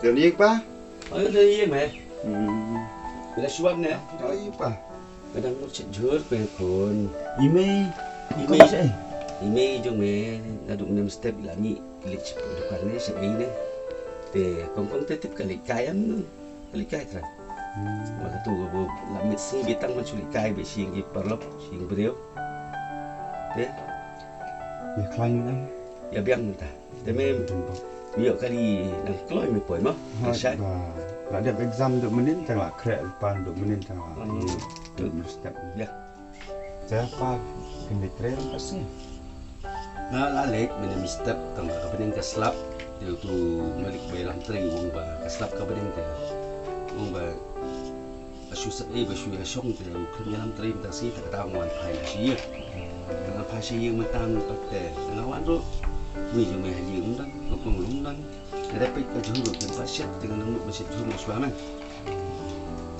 Dari pa? Ay, dari mẹ. Hmm. Bila suam nè. Dari pa? Kadang nó sẽ chứa về phun. Email. Email. Email. Email cho mẹ là đụng năm step là nhị lịch được quản lý sẽ ý đấy. Để không tiếp cái lịch cài em lịch cài thôi. Mà cái tụ là mình sinh biết tăng mình xử lý cài về sinh cái parlop sinh brio. Thế. Ya klain am. Ya biang ta. Thế mẹ ví dụ cái đi đang coi mình bồi mà. Sai. Lah dia exam duk menin tengah krek depan duk menin tengah. Duk step. Ya. Saya pa kini train pasti. Nga lalik mình step tang ka pening ka slap dia tu malik bayang tring wong ba ka slap ka pening te wong ba asu sa e ba su ya song te kun yalam tring ta si ta ta wan phai si ta phai si man tang ka te nga wan ro mi ju me haji undan ko kong lundan ada pe ka juru ke pasyat dengan namu masjid juru suaman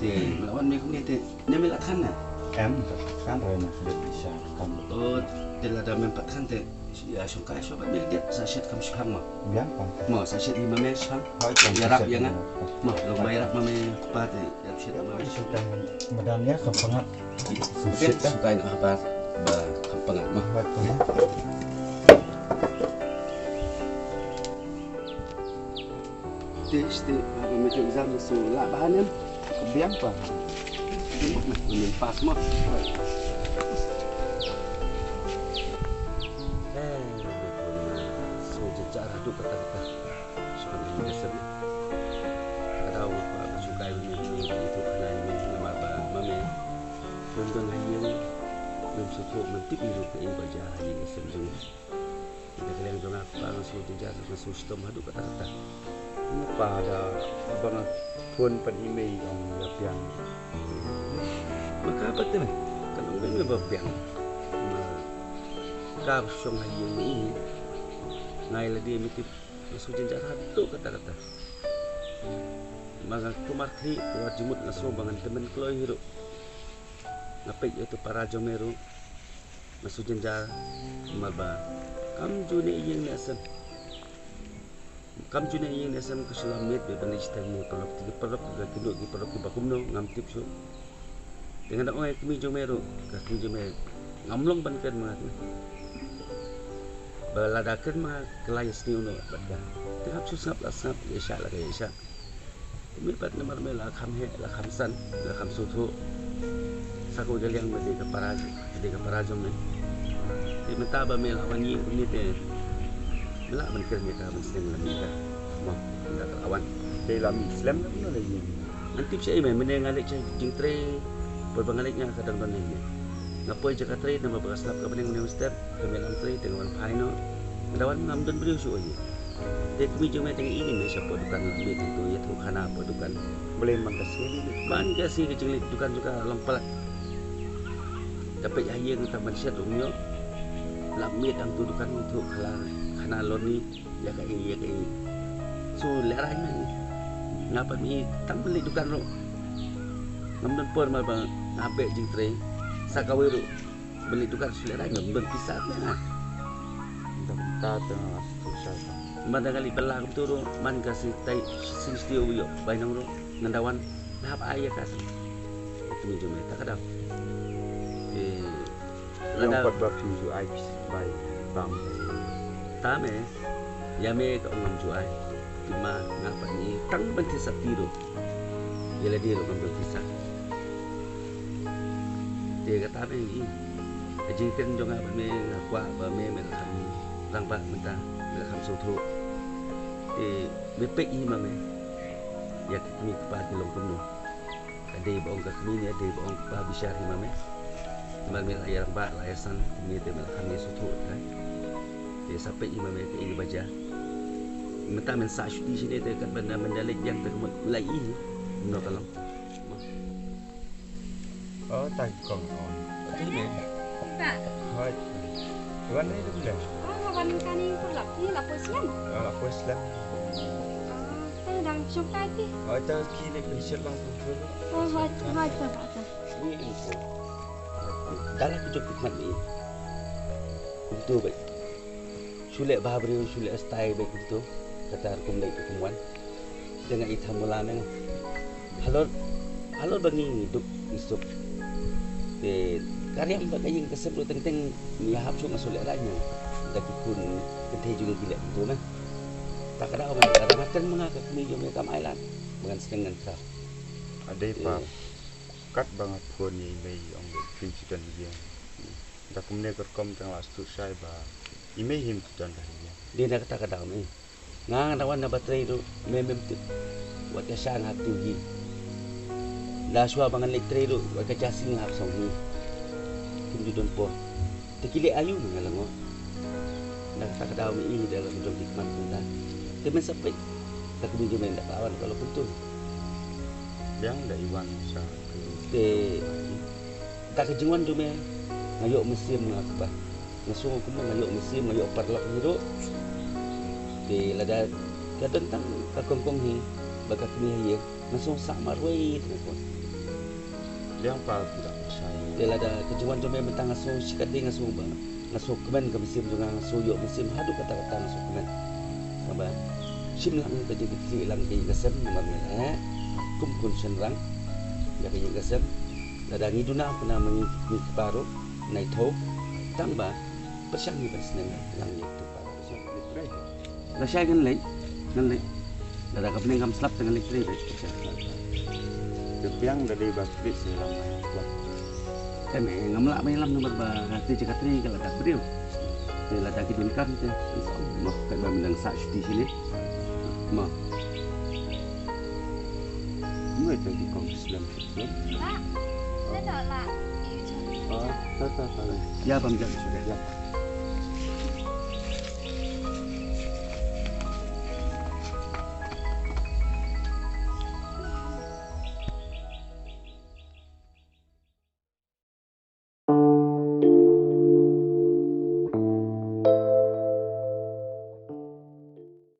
te lawan me kumni te ne me la khan na Em kan rồi nó sudah bisa kamu. te la da me pat khan te ya sungkai so ba dia sasyat kam shang ma Biar pa. ma sasyat 5 mes shang Hai ya rap ya ngan ma lo bayar ma me pa te ya sasyat ma mes Sudah medannya kepengat. Susit sukai nak apa ba kampangat ma Buat tu. te ba me tu exam so la bahan em Biar pa. mình pas ma so jejar hadu kata-kata sukan ini dasar ada apa sukai ini itu karena ini nama ba mame tentang hayang belum suatu mentik itu ke baca hayang sebelum kita kalian jangan apa so jejar so sistem hadu kata-kata Pada abang pun pen email yang biar maka apa tu kalau kami berbiang kau song hayang ini ngai la dia mitip so jejar hadu kata-kata maka kumarti kuat jumut ngaso bangan temen kloy hiru ngapik itu para jomero ngaso jenjar malba kam june iyeng nasan kam june iyeng nasan kusulamit be banis tamu pelok tiga pelok ga kilo gi pelok gi bakumno ngam tip so dengan oi kami jomero ka kami jomero ngamlong bankan mat baladakan ma kelayas ni uno badga tengap susap la sap isya la isya mi pat namar me la kham he la kham san la kham su thu sako jaliang me de ka parajom ne di menta ba me la wani ni te la man ker me ka man sing la mi ka mo nda ka awan dalam Islam kan ada yang antip sai me men ngalik jing tre por bangaliknya kadang dan ni ngapoy jaka tre na mabagas lap ka baning step kami lam tre dengan paino dawan ngam dan beliau su ni dek mi jome teng ini me siapa dukan lambe itu ya tu khana apa dukan boleh mengkasih ban kasi kecil dukan juga lempel dapat ayang kita manusia rumyo lambe ang tu dukan untuk khana loni ya kai so leranya ni ngapa mi tang beli dukan ro ngam dan por ma ba ngabe jing tre sakawiru beli dukan selera ngam ben pisat na kita tengah susah. Mana kali belang tu man kasih tai sinistio yo bainang ro ngandawan tahap ayah kasih itu minjem tak ada Yang buat batu ju ais by bang. tame ya me ka ngam ju ai cuma ngapa ni tang benti sapiro yela dia ngam berpisah dia kata me ni jingken jo ngapa me ngakwa ba me melham rang ba menta melham sutru bepek i mame ya kami kepada long kuno ada baong ka kami ni ada baong pa bisyari mame mal mel ayar ba layasan kami te mel kami sutru kan dia sampai i mame te ini baca menta men sa shuti sini te kan benda mendalik yang terkemut mulai ini no kalau Oh, tak kong on. ini Pak, Hai. Tuan ni tu boleh. kawan kani pun ni lapor Islam. Aku Islam. Saya đang trong tay kia. Oh, tak kini pensiun lang tu. Thôi, thôi, Pak. ini info dalam hidup hikmat ini itu baik sulit bahagia sulit stay baik itu kata hukum dari pertemuan jangan itam mula neng. Halo bangi hidup isuk. De karya mbak kaying kesebut tentang niahap cuma sulit lainnya. Daki kun ketih juga gila itu mah. Tak ada orang kadang makan mengakak minum kam island dengan setengah kau. Ada pa kat banget ko ni may ang principal dia. Da kumne kerkom tang lastu sai ba. Ime him dan dia. Dia nak kata kadang ni. Ngang nawan na baterai tu memem tu. Wat ya sang hap tugi. La sua bangan elektrik tu wat ka jasing hap song ni. Kim di don po. Tekile ayu mengalango. Nak kata kadang ni dalam hidup hikmat kita. Temen sampai tak kebiji main tak lawan kalau betul. Yang da iwan sa Te tak kejengwan jume ngayok musim ngakba. Ngasung ko ngayok musim ngayok parlok hidup. Te lada ka tentang ka kongkong hi baka kini ye ngasung sak marwai tu ko. yang pa tidak sai. Te lada kejengwan jume mentang ngasung sikade ngasung ba. Ngasung kemen ke musim juga ngasung yok musim hadu kata-kata ngasung kemen. Saba sim lang ka jadi silang kay kasem mamela. Kum kun senrang ya kay kasem. Lada ngiduna pernah mengikuti baru naik tau tambah persang ni persang lang itu baru Listrik. Rasya kan lain, Lada kapning kam slap dengan elektrik. Kepiang dari bateri silam. Kan ngamlak malam nomor ba hati cakatri kalau tak beriu. Dia lada kidun kan tu. Mah kan ba menang sak di sini. Mah Mới tới cái con slam. Pak, saya dah lah. Tak. ya pam sudah. Ya.